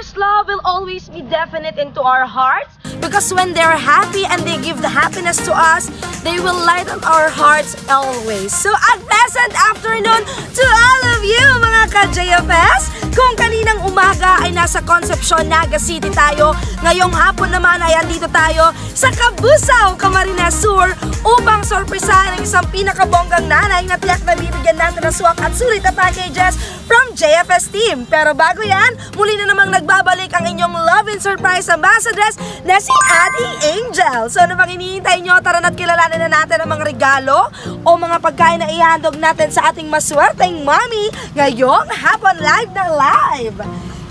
Mother's love will always be definite into our hearts because when they're happy and they give the happiness to us, they will light up our hearts always. So, a pleasant afternoon to all of you, mga ka-JFS! Kung kaninang umaga ay nasa Concepcion, Naga City tayo, ngayong hapon naman ay andito tayo sa Cabusao, Camarines Sur upang sorpresahan ang isang pinakabonggang nanay na tiyak na bibigyan natin ng swak at sulit na packages from JFS team. Pero bago yan, muli na namang nagbabalik ang inyong love and surprise ambassadress na si Ate Angel. So ano bang hinihintay nyo? Tara na't kilalanin na natin ang mga regalo o mga pagkain na ihandog natin sa ating maswerteng mommy ngayong hapon live na live.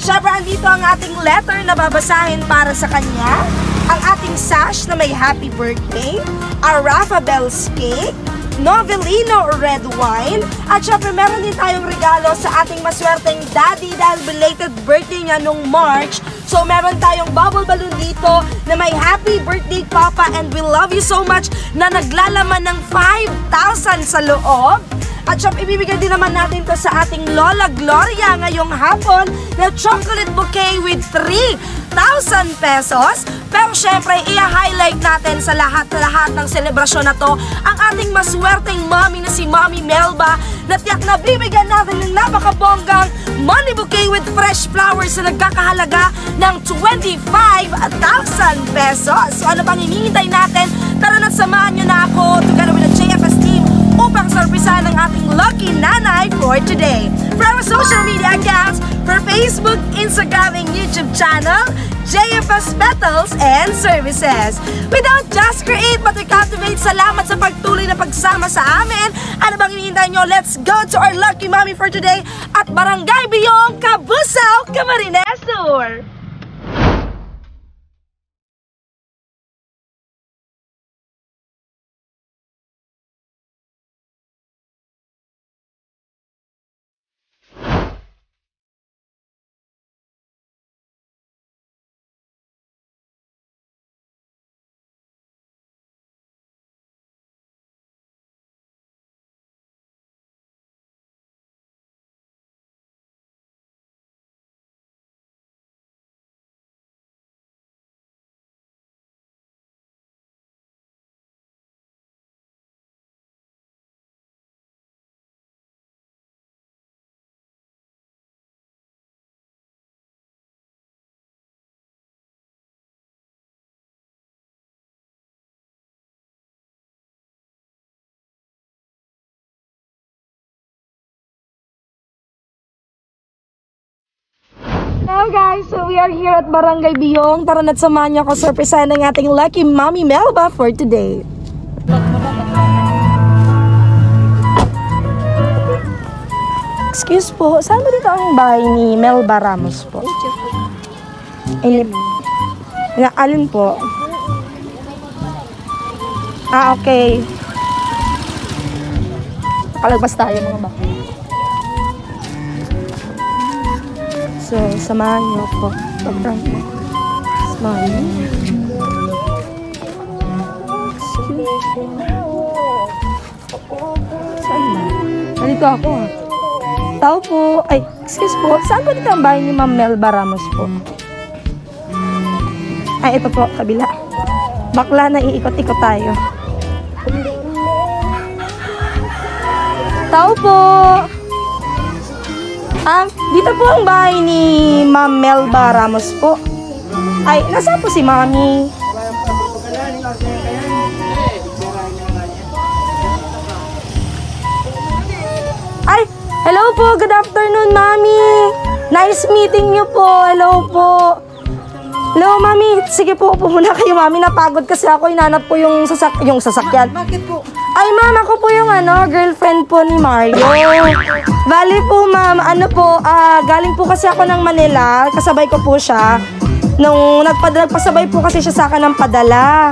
Siyempre, andito ang ating letter na babasahin para sa kanya, ang ating sash na may happy birthday, a Rafa Bell's cake, Novelino red wine, at syempre meron din tayong regalo sa ating maswerteng daddy dahil belated birthday niya nung March. So meron tayong bubble balloon dito na may happy birthday papa and we love you so much na naglalaman ng 5,000 sa loob. At syempre, ibibigay din naman natin to sa ating Lola Gloria ngayong hapon na chocolate bouquet with 3,000 pesos. Pero syempre, i-highlight natin sa lahat ng selebrasyon na to ang ating maswerteng mommy na si Mommy Melba na tiyak na bibigyan natin ng napakabonggang money bouquet with fresh flowers na nagkakahalaga ng 25,000 pesos. So ano pang hinihintay natin? Tara na't samahan nyo na ako together with the JFS team upang sorpresahan ang ating lucky nanay for today. For our social media accounts, for Facebook, Instagram, and YouTube channel, JFS Petals and Services. We don't just create but we cultivate. Salamat sa pagtuloy na pagsama sa amin. Ano bang hinihintay nyo? Let's go to our lucky mommy for today at Barangay Biyong, Cabusao, Camarines Sur. Hello guys, so we are here at Barangay Biyong. Tara na't samahan niyo ako sorpresahan ng ating lucky mommy Melba for today. Excuse po, saan ba dito ang bahay ni Melba Ramos po? Alin po? Ah, okay. Kalagpas tayo mga baka. So, samahan niyo po. Samahan niyo. Saan ba? Nandito ako ah. Tao po. Ay, excuse po. Saan po dito ang bahay ni Ma'am Melba Ramos po? Ay, ito po. Kabila. Bakla na iikot-ikot tayo. Tao po. Dito po ang bahay ni Ma'am Melba Ramos po. Ay, nasaan po si Mami? Ay, hello po. Good afternoon, Mami. Nice meeting niyo po. Hello po. Hello, Mami. Sige po, upo muna kayo, Mami. Napagod kasi ako. Hinanap ko yung sasakyan. Bakit po? Ay, ma'am, ako po yung girlfriend po ni Mario. Bali po, ma'am, galing po kasi ako ng Manila. Kasabay ko po siya. Nung nagpasabay po kasi siya sa akin ng padala.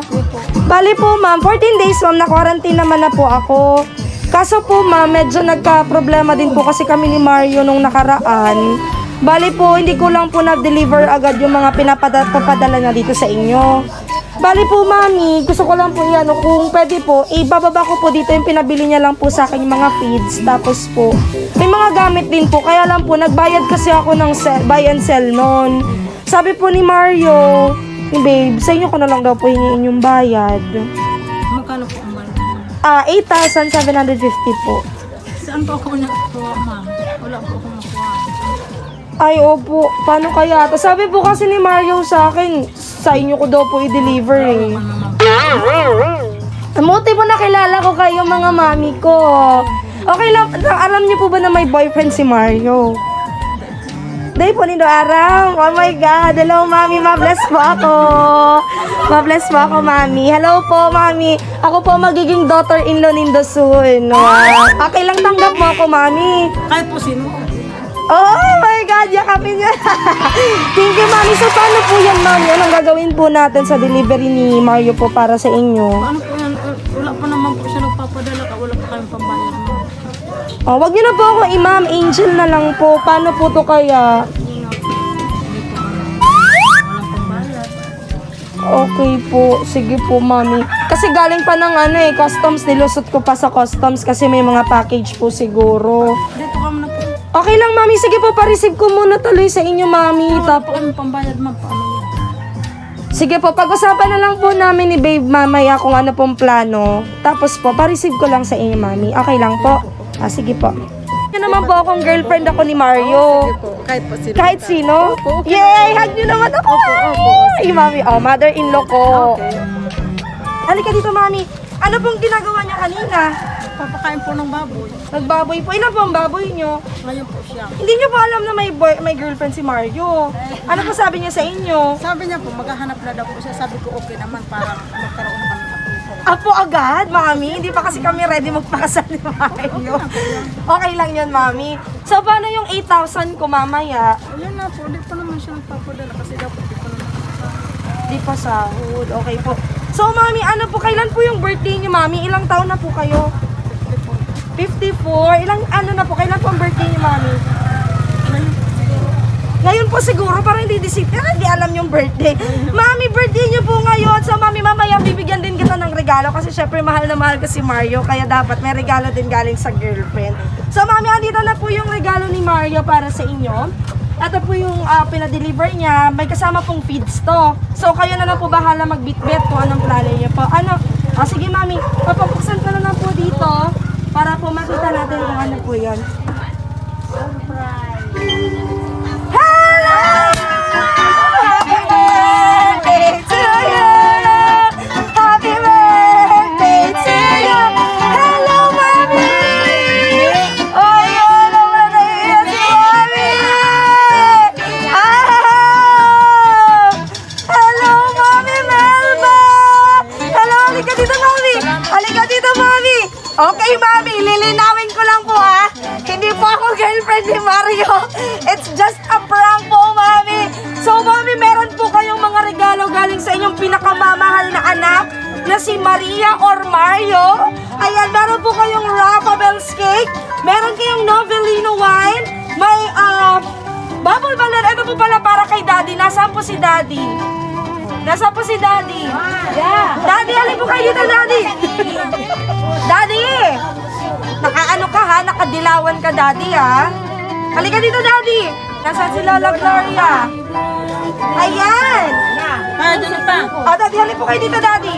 Bali po, ma'am, 14 days, ma'am, na-quarantine naman na po ako. Kaso po, ma'am, medyo nagka-problema din po kasi kami ni Mario nung nakaraan. Bali po, hindi ko lang po na-deliver agad yung mga pinapadala niya dito sa inyo. Bali po, Mami, gusto ko lang po kung pwede po, ibababa ko po dito yung pinabili niya lang po sa akin yung mga feeds. Tapos po, may mga gamit din po, kaya lang po, nagbayad kasi ako ng buy and sell noon. Sabi po ni Mario, babe, sa inyo ko na lang daw po hingiin yung bayad. Magkano po ang bayad? 8,750 po. Saan po ako nakuha, ma'am? Wala po ako nakuha. Ay, opo. Paano kaya? Sabi po kasi ni Mario sa akin, sa inyo ko daw po i-deliver eh. Muti po nakilala ko kayo mga mami ko. Okay lang, alam niyo po ba na may boyfriend si Mario? Day po nindo aram. Oh my God. Hello, mami. Ma-bless po ako. Ma-bless po ako, mami. Hello po, mami. Ako po magiging daughter-in-law nindo soon. Okay lang, tanggap mo ako, mami. Kahit po sino. Oh my God, yakapin niya. Thank you, mami. So, paano po yan, mami? Anong gagawin po natin sa delivery ni Mario po para sa inyo? Ano po yan? Wala pa naman po siya nagpapadala. Wala pa kayong pambayad, ma'am. Oh, wag niyo na po ako i-ma'am. Angel na lang po. Paano po to kaya? Okay po. Sige po, mami. Kasi galing pa ng customs. Nilusot ko pa sa customs kasi may mga package po siguro. Dito kami na po. Okay lang, mami. Sige po, pa-receive ko muna tuloy sa inyo, mami. Wala pa kami pambayad, ma'am. Paano yan? Sige po, pag-usapan na lang po namin ni babe mamaya kung ano pong plano. Tapos po, pa-receive ko lang sa inyo, mami. Okay lang po? Sige po. Yun naman po akong girlfriend ako ni Mario. Sige po. Kahit po sino. Kahit sino? Opo, okay. Yay! Hug nyo naman ako! Opo. Ay, mami. Oh, mother-in-law ko. Okay. Halika dito, mami. Ano pong ginagawa niya kanina? Papakain po ng baboy. Nagbaboy po. Ilan po ang baboy nyo? Ngayon po siya. Hindi nyo po alam na may girlfriend si Mario. Ano po sabi niya sa inyo? Sabi niya po, maghahanap na daw po siya. Sabi ko, okay naman para magkaroon kami ng apo. Apo agad, mami? Hindi pa kasi kami ready magpakasal ni Mario. Okay lang yun, mami. So, paano yung 8,000 ko mamaya? Ayun na po, di pa naman siya nagpapadala kasi dapat di pa naman. Di pa sahod. Okay po. So, mami, ano po, kailan po yung birthday niyo, mami? Ilang taon na po kayo? 54. Ilang, ano na po, kailan po ang birthday niyo, mami? Ngayon po siguro, parang hindi alam yung birthday. Mami, birthday niyo po ngayon. So, mami, mamaya bibigyan din kita ng regalo kasi syempre mahal na mahal ko si Mario. Kaya dapat may regalo din galing sa girlfriend. So, mami, andito na po yung regalo ni Mario para sa inyo. Ito po yung pinadeliver niya. May kasama pong feeds to. So, kayo na lang po bahala magbitbit kung anong plano niyo po. Ano? Sige, mami, papapuksan ko na lang po dito para po makita natin kung ano po yun. Okay, mami, lilinawin ko lang po hindi po ako girlfriend ni Mario. It's just a prank po, mami. So, mami, meron po kayong mga regalo galing sa inyong pinakamamahal na anak na si Maria or Mario. Ayan, meron po kayong Raffabel's cake. Meron kayong Novelino wine. May bubble balloon. Ito po pala para kay Daddy. Nasaan po si Daddy? Nasaan po si Daddy? Yeah. Daddy, halin po kayo dito, Daddy. Daddy! Nakaano ka ha? Nakadilawan ka, Daddy ha? Halika dito, Daddy! Nasaan si Lola Gloria? Ayan! Dyan pa. Daddy, halin po kayo dito, Daddy.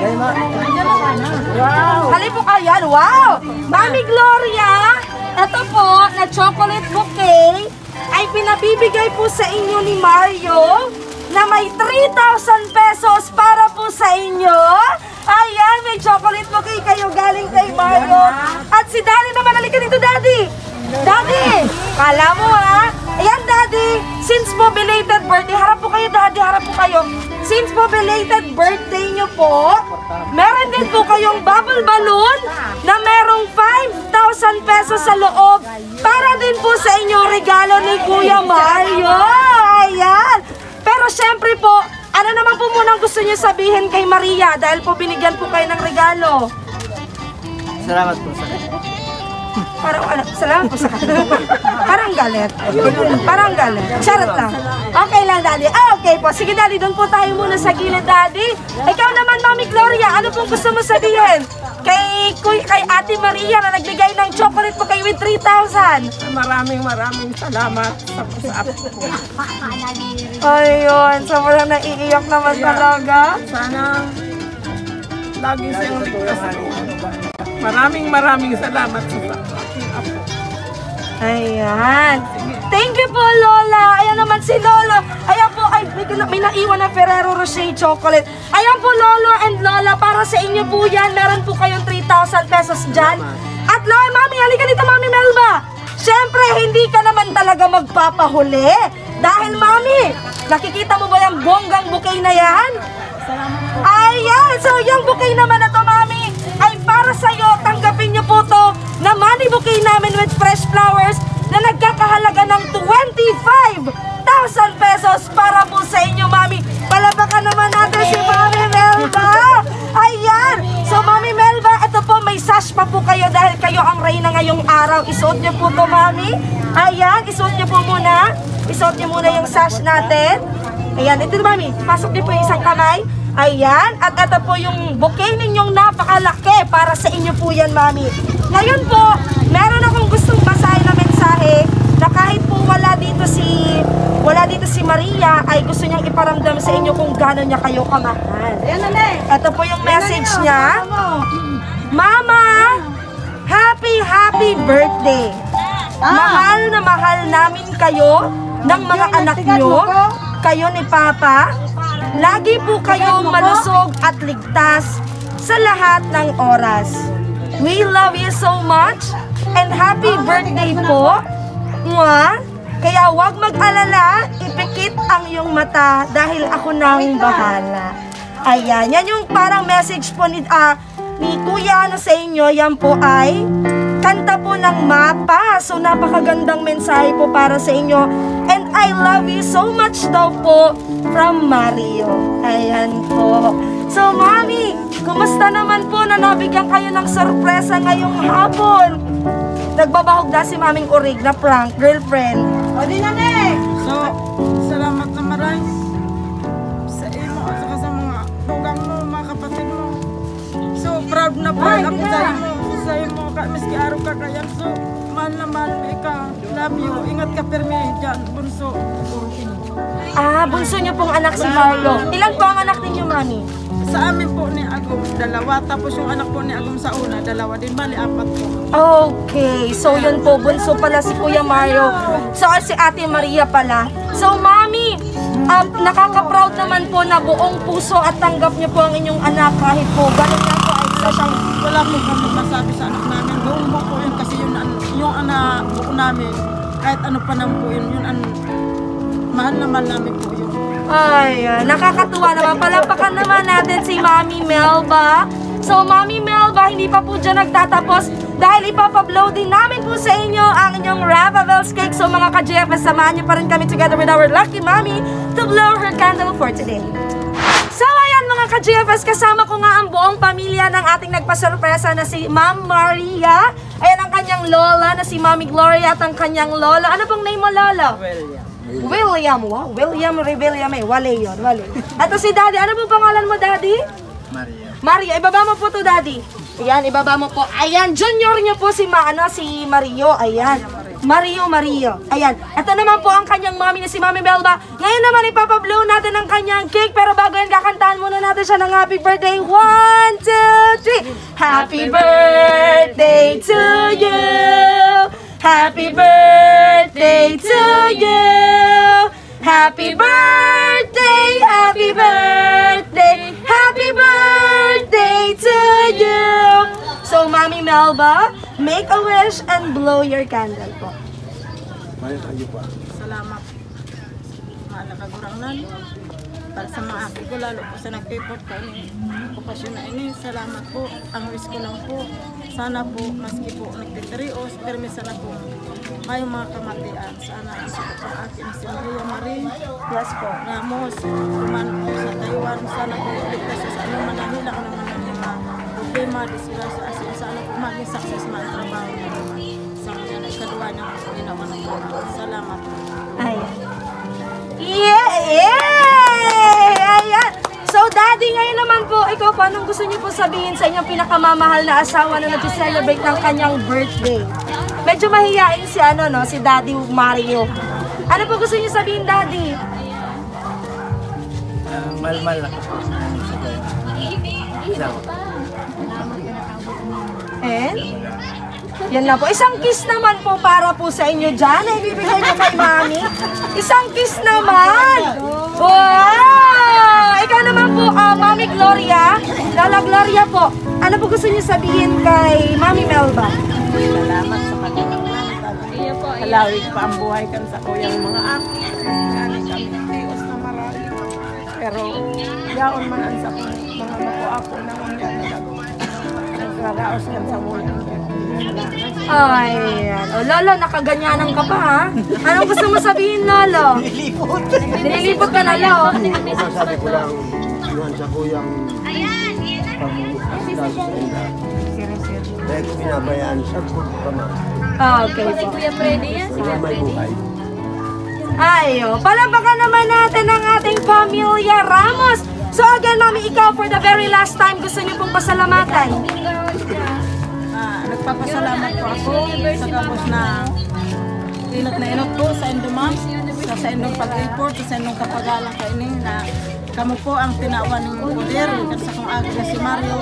Wow! Halin po kayo. Wow! Mami Gloria, ito po na chocolate bouquet ay pinabibigay po sa inyo ni Mario na may 3,000 pesos para po sa inyo. Ayan, may chocolate bouquet kayo galing kay Mario. At si Daddy naman, halika dito, Daddy. Daddy, kala mo Ayan, Daddy, since po belated birthday, harap po kayo, Daddy, harap po kayo. Since po belated birthday nyo po, meron din po kayong bubble balloon na merong 5,000 pesos sa loob para din po sa inyo regalo ni Kuya Mario. Ayan. Pero syempre po, ano naman po munang gusto niyo sabihin kay Maria dahil po binigyan po kayo ng regalo? Salamat po sa kanya. Parang salamat po sa kanya. Parang galit. Parang galit. Charot lang. Okay lang, Daddy. Okay po. Sige, Daddy, doon po tayo muna sa gilid, Daddy. Ikaw naman, Mami Gloria, ano pong gusto mo sabihin kay kay Ate Maria na nagbigay ng chocolate po kayo with 3,000. Maraming salamat sa apo ko. Ayun, sobrang naiiyak naman talaga. Sana lagi siyang ligtas po. Maraming salamat sa aking apo. Ayan. Thank you po, Lola. Ayan naman si Lolo. Ayan po, ay, may naiwan na Ferrero Rocher chocolate. Ayan po, Lolo and Lola, para sa inyo po yan. Meron po kayong 3,000 pesos dyan. At Lola, Mami, halika dito, Mami Melba. Siyempre, hindi ka naman talaga magpapahuli. Dahil, Mami, nakikita mo ba yung bonggang bouquet na yan? Ayan, so yung bouquet naman na to, Mami, ay para sa'yo. Tanggapin niyo po to na money bouquet namin with fresh flowers na nagkakahalaga ng 25,000 pesos para po sa inyo, Mami. Palapakan naman natin si Mami Melba. Ayan. So, Mami Melba, ito po, may sash pa po kayo dahil kayo ang reyna ngayong araw. Isuot niyo po to, Mami. Ayan, isuot niyo po muna. Isuot niyo muna yung sash natin. Ayan, ito, Mami. Pasok niyo po yung isang kamay. Ayan. At ito po yung bouquet ninyong napakalaki. Para sa inyo po yan, Mami. Ngayon po, meron akong gustong basahin na mensahe na kahit po wala dito si Maria, ay gusto niyang iparamdam sa inyo kung gaano niya kayo kamahal. Ito po yung message niya. Mama, happy birthday. Mahal na mahal namin kayo ng mga anak niyo, kayo ni Papa. Lagi po kayong malusog at ligtas sa lahat ng oras. We love you so much and happy birthday po. Mwah! Kaya huwag mag-alala, ipikit ang iyong mata dahil ako nang bahala. Ayan, yan yung parang message po ni Kuya na sa inyo. Yan po ay kanta po ng Mapa. So napakagandang mensahe po para sa inyo. And I love you so much daw po from Mario. Ayan po. So Mami, kumusta naman po na nabigyan kayo ng sorpresa ngayong hapon? Nagbabahog na si Maming Urig na prank, girlfriend. O di na, So, salamat na maray sa imo at saka sa mga tugang mo, mga kapatid mo. So, proud na proud ako sa imo. Miski araw ka kaya. So, mahal na mahal mo ikaw. Love you. Ingat ka permi dyan, bunso. Bunso niyo pong anak si Mario. Ilan po ang anak ninyo, Mami? Sa amin po ni Agum, 2. Tapos yung anak po ni Agum sa una, 2 din. Bali, 4 po. Okay. So, yun po. Bunso pala si Kuya Mario. So, si Ate Maria pala. So, Mami, nakaka-proud naman po na buong puso at tanggap niyo po ang inyong anak kahit po. Ganun nga po ay isa siyang... Wala po kami masabi sa anak namin. Buong buo po yun kasi yung anak buo namin, kahit ano pa naman po yun, mahal naman namin po yun. Ay, nakakatuwa naman. Palampakan naman natin si Mami Melba. So, Mami Melba, hindi pa po dyan nagtatapos dahil ipapablow din namin po sa inyo ang inyong Ravabels cake. So, mga ka-GFS, samahan niyo pa rin kami together with our lucky Mami to blow her candle for today. So, ayan mga ka-GFS, kasama ko nga ang buong pamilya ng ating nagpasurpresa na si Ma'am Maria. Ayan ang kanyang lola na si Mami Gloria at ang kanyang lolo. Ano pong name mo, lolo? William, wow. William Rebelliam wale yun, wale. Ito si Daddy. Ano po pangalan mo, Daddy? Maria. Ibaba mo po to, Daddy. Ayan, ibaba mo po. Ayan, junior niyo po si Mario. Ayan. Mario. Ayan. Ito naman po ang kanyang mami na si Mami Melba. Ngayon naman ipapablow natin ang kanyang cake. Pero bago yan, kakantahan muna natin siya ng happy birthday. 1, 2, 3. Happy birthday to you. Happy birthday to you. Happy birthday, happy birthday, happy birthday to you. So, Mami Melba, make a wish and blow your candle po. Salamat. Malakagurangnan. Para sa mga api ko, lalo po sa nag-report ko ni okasyon na ini. Salamat po. Ang wish ko lang po, sana po, maski po nagtitirios, pero sana po, may mga kamatian. Sana ang sakot ang akin si Maria Marie. Yes po. Ramos, kumano po sa Taiwan. Sana po, ligtas sa ano manahila ko naman ng mga problema, disgrasya, asin. Sana po, maging success man ang trabaho niya naman. Sa mga ikaduwa niya ang ginawa ng mga. Salamat po. Ayan. Ayan! So, Daddy, ngayon naman po, ikaw po po, anong gusto niyo po sabihin sa inyong pinakamamahal na asawa na nag-celebrate ng kanyang birthday? Medyo mahihain si si Daddy Mario. Ano po gusto niyo sabihin, Daddy? Mal-mal lang. Yan lang po. Isang kiss naman po para po sa inyo dyan. Ibibigay ko kay Mami. Isang kiss naman. Wow! Ikaw naman po, Mami Gloria. Lola Gloria po. Ano po gusto niyo sabihin kay Mami Melba? Salamat sa Panginoon. Halawig pa ang buhay kan sa kuyang mga aki. Kasi kami Diyos na marami. Pero yaon man ang sa mga naku-ako na mga nagraraos kan sa buhay. Ayan. O, Lolo, nakaganyanan ka pa, ha? Anong gusto mo sabihin, Lolo? Nilipot. Nililipot ka na, Lolo. Sabi ko lang, iwan sa kuyang pag-uusap sa inda. Dahil ko binabayaan siya po kama. Okay po. Kuya Freddy yan, si Kuya May Freddy. buhay. Ayo, palabakan naman natin ang ating pamilya Ramos. So again, Mami, ikaw for the very last time, gusto niyo pong pasalamatan? Nagpapasalamat po ako sa gabos na inot po sa Indomam, sa indong pag-report, sa indong kapagalang kainin na kamo po ang tinawan ng poder, kasi kung aga na si Mario.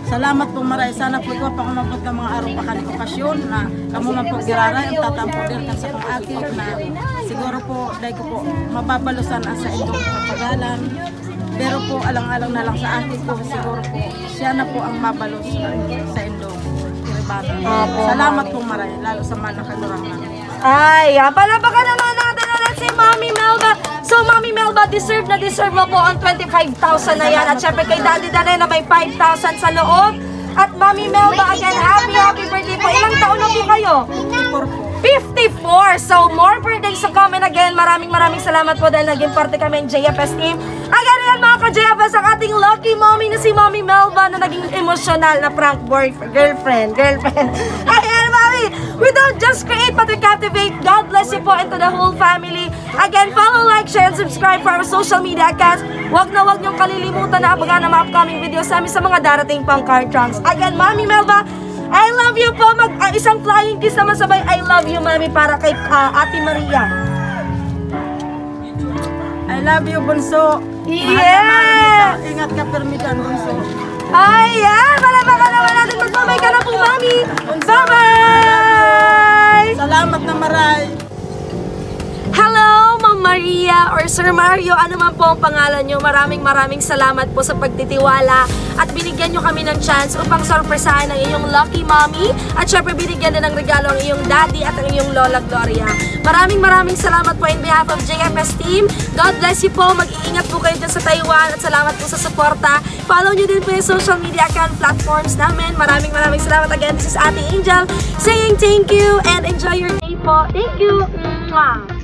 Salamat po maray. Sana po ikaw pangumabot ng mga araw pa kaning okasyon na kamo man po giraray ang tatang poder kan sa kong aki na siguro po dahil ko po mababalusan ang sa indong kapagalan. Pero po alang-alang na lang sa akin po siguro po siya na po ang mabalos sa indong kiribata. Salamat po maray, lalo sa mga nakadurang namin. Ay, palabakan naman natin ulit si Mami Melba. So, Mami Melba, deserve na deserve mo po ang 25,000 na yan. At syempre kay Daddy Danay na may 5,000 sa loob. At Mami Melba, again, happy birthday po. Ilang taon na po kayo? 54. So, more birthdays to come. And again, maraming salamat po dahil naging parte kami ng JFS team. Again, yan mga ka-JFS, ang ating lucky mommy na si Mami Melba na naging emotional na prank girlfriend. Ayan, Mami, we don't just create but we captivate. God bless you po and to the whole family. Again, follow, like, share, and subscribe for our social media accounts. Huwag niyong kalilimutan na abangan ang mga upcoming videos namin sa mga darating pang car trunks. Again, Mami Melba, I love you po. Isang flying kiss naman sabay, I love you, Mami, para kay Ate Maria. I love you, Bunso. Yeah! Ingat ka, permitan, Bunso. Ayan! Palabakan naman natin. Magbabay ka na po, Mami. Bye-bye! Salamat na maray. Hello, Ma'am Maria or Sir Mario, ano man po ang pangalan nyo. Maraming salamat po sa pagtitiwala at binigyan nyo kami ng chance upang sorpresahan ang iyong lucky mommy at syempre binigyan din ng regalo ang iyong daddy at ang iyong Lola Gloria. Maraming salamat po in behalf of JFS team. God bless you po. Mag-iingat po kayo dyan sa Taiwan at salamat po sa suporta. Follow nyo din po yung social media account platforms namin. Maraming salamat again. This is Ate Angel saying thank you and enjoy your day po. Thank you. Mwah.